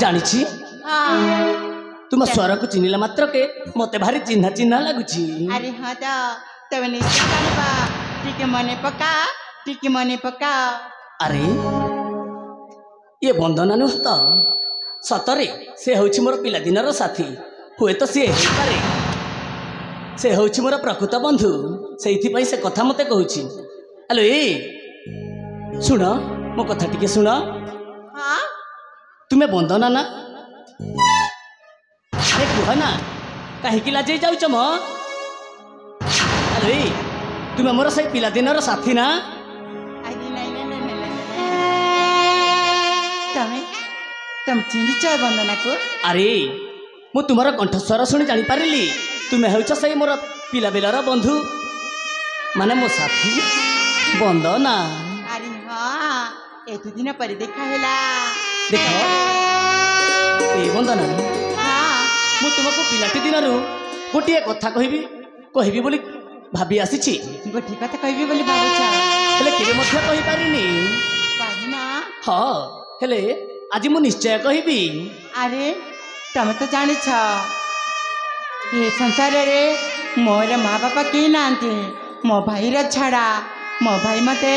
जानी तुम स्वर को चिन्हला मात्र के मत भारी चिन्हा चिन्हा लगुच। अरे हाँ तो तब निश्चय जानवा टिके मने पका। अरे ये बंदना नुह तो सतरे से होछि मोर पिलादिनर साथी हुए तो सी पारे से होछि मोर प्रकृत बंधु से कथा मते कहूछि। हेलो ए सुन मो कथा टिके सुन। हाँ तुम्हें बंदना ना अरे कुह ना कहीं लाजे जाऊच म। हेलो ए तुम्हें मोर से पिलादिनर साथी ना। तुम चिन्हिच बंदना को। अरे मु तुम्हारा कंठस्वर शुणी जापारि तुम्हें हो मोर पिला बेलार बंधु माने मो साथी बंदना। अरे हाँ एत दिन पर देखा है देख ए बंदना हाँ मु तुमको पिलाटी दिन गोटे कथा कहबी बोली भाभी आसी गोटे कथा कहबी बोली भावुछ हेले केबे मध्य कहि पारिनी। हाँ हेले आज मु निश्चय कहबी। अरे तुम तो जान ये संसार रे मोर माँ बापा कहीं ना मो भाई छाड़ा मो भाई मते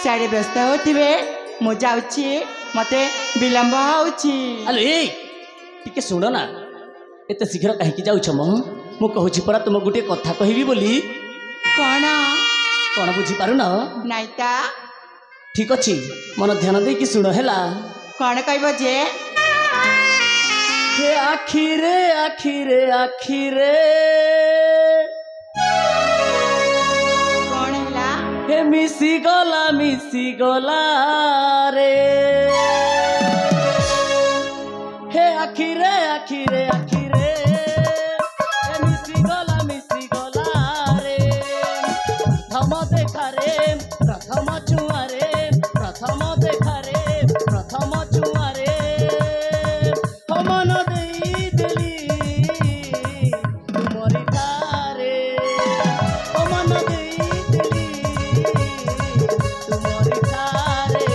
सारे व्यस्त होते मु जाऊँगी मते विलंब हेलो ए टिके शुण ना एत शीघ्र कहीं जाऊछ मु कहूँ परा तुम गोटे कथा कहबी बोली। कौन कौन बुझी पारुन नाइता ठीक अच्छी मन ध्यान दे कि शुण है कौन कहब जे हे आखिरे आखिरे आखिरे कौन है हे मिसी गला रे हे आखिरे आखिरे आखिरे हे मिसी गला रे प्रथम देखा रे प्रथम छुआ रे प्रथम देखा रे प्रथम छुआ रे मन देली तुमरी ठारे मन देली तुमरी ठारे।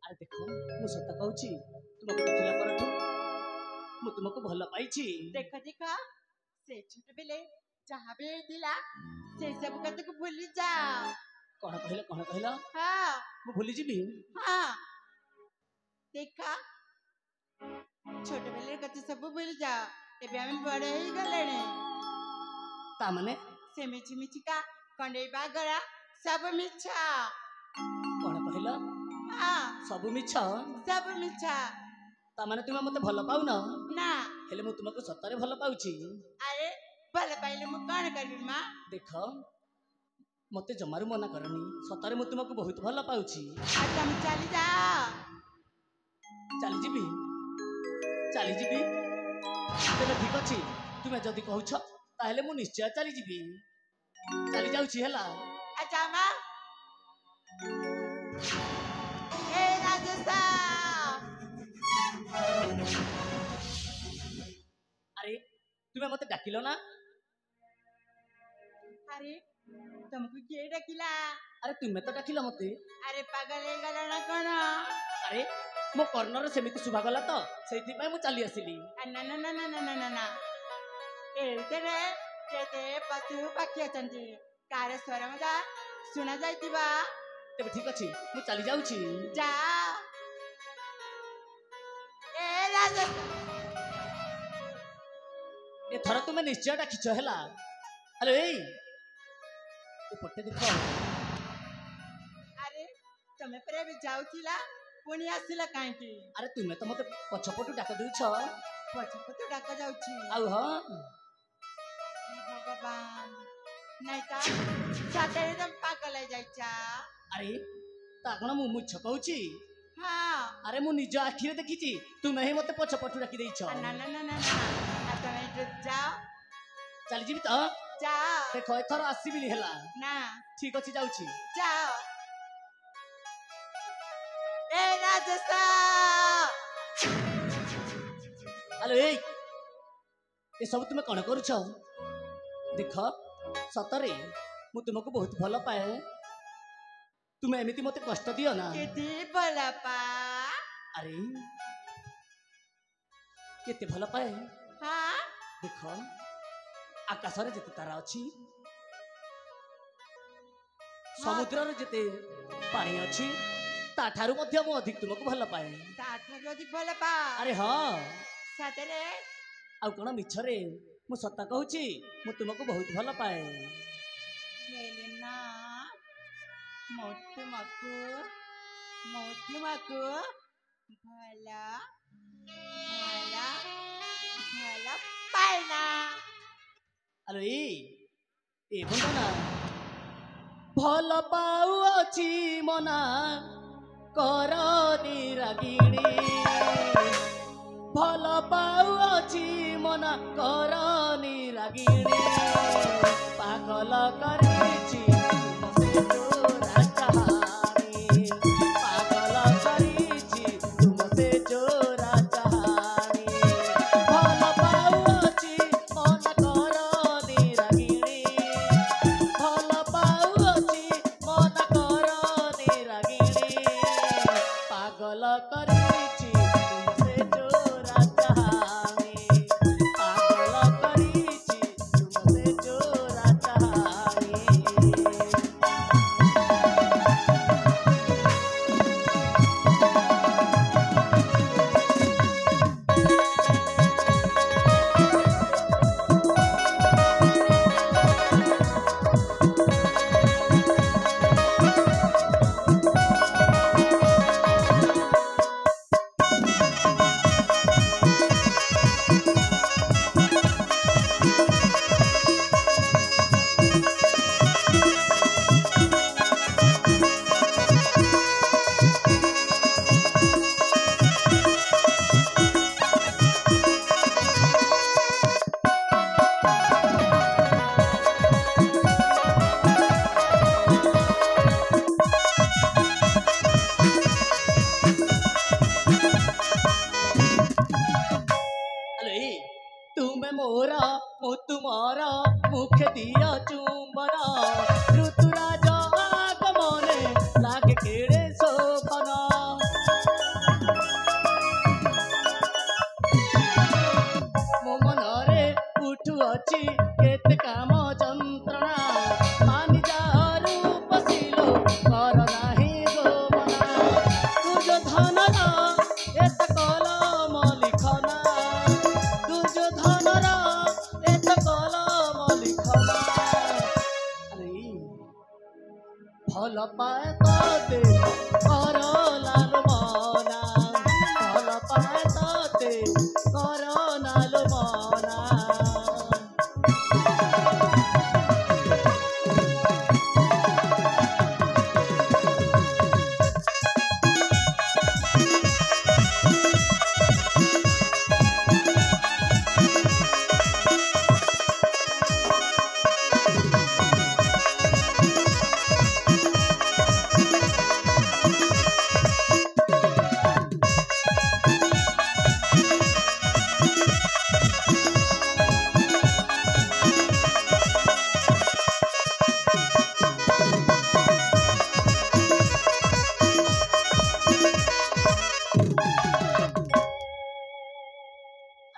अरे देखो मु सत कहूँ तुमको देखला पर मु तुमको भल पाई। देख देख से छोट बेले जहाँ भी दिला से सब कत को भूली जा। कौन कहल हाँ मु भूली जीवी। हाँ देखा छोट बेले कत सब भूली जा एबे हम बड़े ही गले ता माने से मिची मिची का कंडे बागरा सब मिछा। कौन कहल हाँ सब मिछ ता माने तुम मते भल पाउन ना हेले मु तुमको सतरे भल पाउची। अरे भल पाइले मु कौन करबी मां। देख मते जमारू मना करनी सतरे मु तुमको बहुत भल पाउची। अच्छा हम चली जा चली जीवी तेरे ठीक अच्छी तुम्हें जदि कहूछ ताहले मु निश्चय चली जीवी चली जाउची हैला। अच्छा मां ए राजेशा अरे तुम्हें मते डाकिलो ना। अरे तुमको किए डाकिला। अरे तुम्हें तो डाकिलो मते। अरे पागल हे गला ना कोन। अरे मो कर्नर सेमिति सुभा गला तो सेति पय मु चली आसिली। ना ना ना ना ना ना ना एतेरे केते पशु पक्षी अछंती कार स्वर मजा सुना जाइतिबा तेबे ठीक अछि मु चली जाउची। जा ए राजा ए थर तुम्हें निश्चय डाकिछ हैला। हेलो ए पट्टे देखो। अरे तुम्हें पर भी जाउतिला पुणी आसिला काहे की। अरे तुम्हें तो मते पछपटु डाक देउछ पछपटु डाक जाउची। आउ हां भगवान नहीं तो सतरे तुम पागल हो जाइछा। अरे ता कण मु मुछ कहूची हाँ अरे मु निज आखिरे देखिची तुमे ही मते पछ पटु रखी देइछ ना ना ना ना ना तुम एठु जाओ चली जीबी तो जाओ देखो एथर आसीबिनी हैला ना ठीक अछि जाउची जाओ ए राजसा हेलो ए सब तुमे कण करूछ देख सतरे मु तुमको बहुत भल पाए तुमे एमिति मते कष्ट दियो ना किती भला पा अरे केते भल पाए हाँ देख आकाश रे जेते तारा अछि समुद्र रे जेते पानी अछि ताठारु मध्य मु अधिक तुमको भल पाए ताठारु अधिक भला पा अरे हाँ सतरे आउ कोन मिछरे मु सत्ता कहूची मु तुमको बहुत भल पाए हेलेना मोटू मकू भला भला भला पाइना हेलो ए बंदना भल पाउ अछि मना करनी रागिणी भल पाउ अछि मना करनी रागिणी पागल करिछि तुमसे चोरा चाहानी पागल करिछि तुमसे चोरा चाहानी भल पाउ अछि मना करनी रागिणी भल पाउ अछि मना करनी रागिणी पागल करिछि तुमसे चोरा चाहानी पागल करिछि तुमसे चोरा चाहानी तुमे मोरा मु तुमारा मुख दिया चुंबना ऋतुराज आगमने लागे केड़े शोभना मो मनरे उठु अछि केते काम जंत्रणा मानि जा रूप सिलो कर नाही गोमना तुझ धनरा एत कलम लिखना तुझ धनरा एत कलम लिखना अरे भल पाए तते कर लाल मना भल पाए तते कर नाल मना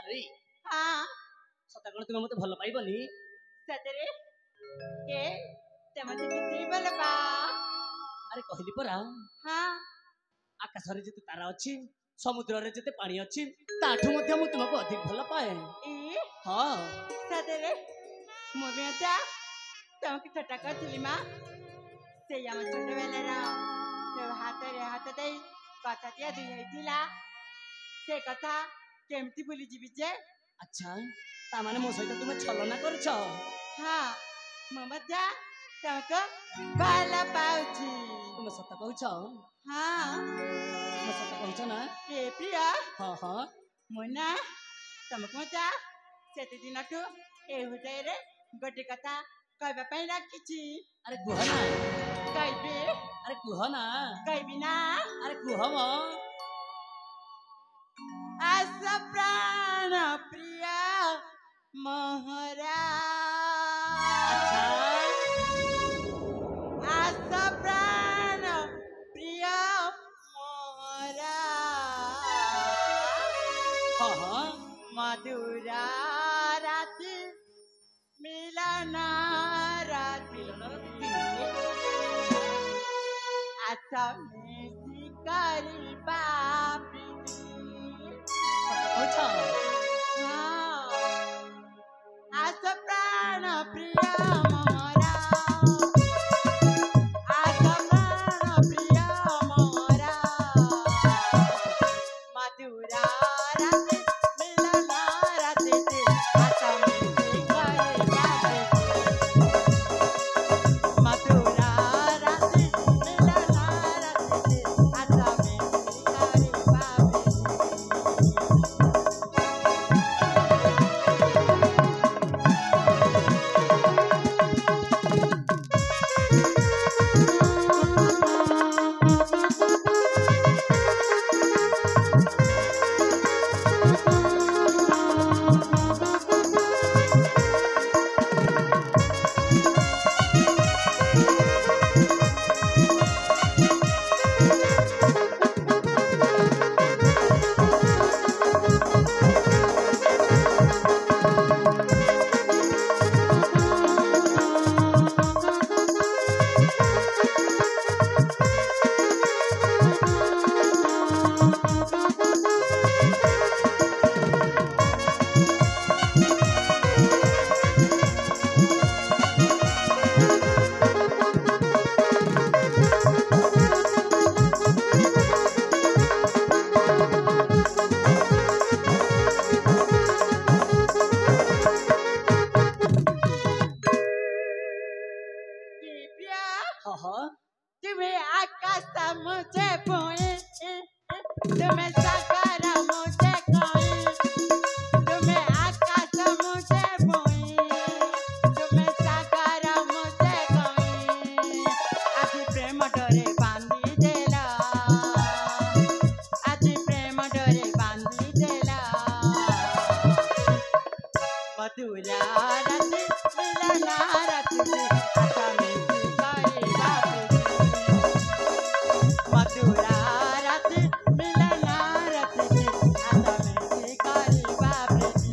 अरे हाँ सता कण तुमे मते भल पाइबनी सतरे के तमते किती भला पा अरे कहली परा हाँ आकाश रे जेते तारा अछि समुद्र रे जेते पानी अछि ताठु मध्य मु तुमको अधिक भल पाए ई हाँ सतरे मुबियता तमके छटा करथिली मा से हम छोट बेलेरा तो हाथ दे कथा दिया दिला से कथा केमती भूली जीवी जे अच्छा ता माने मो सहित तुमे छलना करछ हाँ ମୋ ମଜା ତମକୁ ଭଲ ପାଉଛି। ତୁମେ ସତ କହୁଛ? ହଁ ତୁମେ ସତ କହୁଛ ନା? ଏ ପ୍ରିୟ ହଁ ହଁ ମୁଁ ନା ତମକୁ ମଜା ସେଦିନଠୁ ଏ ହୃଦୟରେ ଗୋଟେ କଥା କହିବା ପାଇଁ ଡାକିଛି। ଆରେ କୁହ ନା। କହିବି ଆରେ କୁହ ନା। କହିବି ନା। ଆରେ କୁହ ମ। ଆସ ପ୍ରାଣ ପ୍ରିୟ ମୋହରା। ଆଚ୍ଛା ଆସ ପ୍ରାଣ ପ୍ରିୟ ମୋହରା। ହଁ ହଁ ମଧୁରା ରାତି ମିଲନ ରାତି ଆସ ମିଶି କରିବା ପ୍ରୀତି। କହୁଛ? ଆସ ପ୍ରାଣ ପ୍ରିୟ ମୋହରା। ଆସ ପ୍ରାଣ ପ୍ରିୟ ମୋହରା। ମଧୁରା ରାତି ମିଲନ ରାତି ଆସ ମିଶି କରିବା ପ୍ରୀତି। ମଧୁରା ରାତି ମିଲନ ରାତି ଆସ ମିଶି କରିବା ହଁ ହଁ तुम्हें आकाश मुझे पोए तुम्हें सागर मुझे कोई। तुम्हें आकाश मुझे पोए तुम्हें सागर मुझे कोई। आज प्रेम डोरे बांधी देला। आज प्रेम डोरे बांधी देला। मधुरा राति मिलन राति आस मिशि କରିବା ପ୍ରୀତି। मधुरा राति मिलन राति आस मिशि କରିବା प्रीति।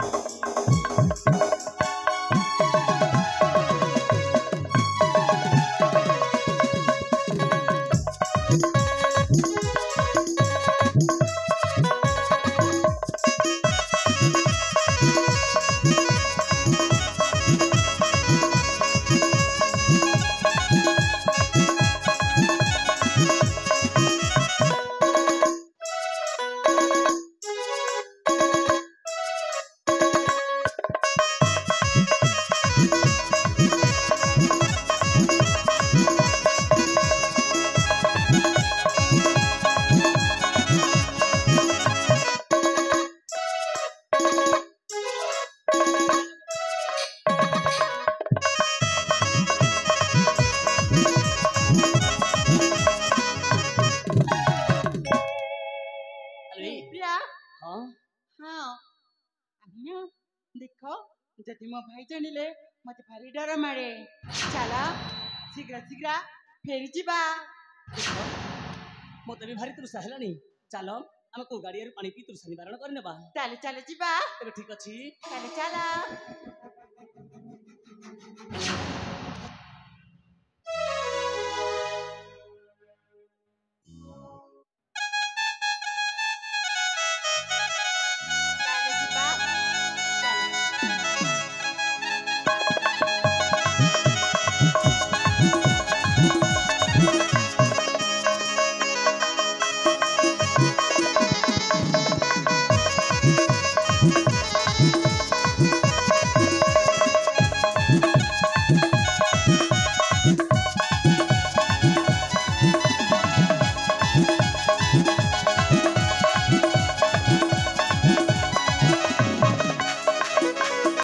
ଆରେ प्रिया ହଁ हाँ अन्य देखो जदि मो भाई जानिले मते भारी डर मारे। चला शीघ्र शीघ्र फेरी जीवा। ଦେଖ ମୋତେ ବି ଭାରି ତୃଷା ହେଲାଣି। ଚାଲ ଆମେ କୋଉ ଗାଡ଼ିଆରୁ ପାଣି ପିଇ ତୃଷା ନିବାରଣ କରିନେବା। ଚାଲେ ଚାଲେ जीवा। ତେବେ ଠିକ ଅଛି। ଚାଲେ ଚାଲା।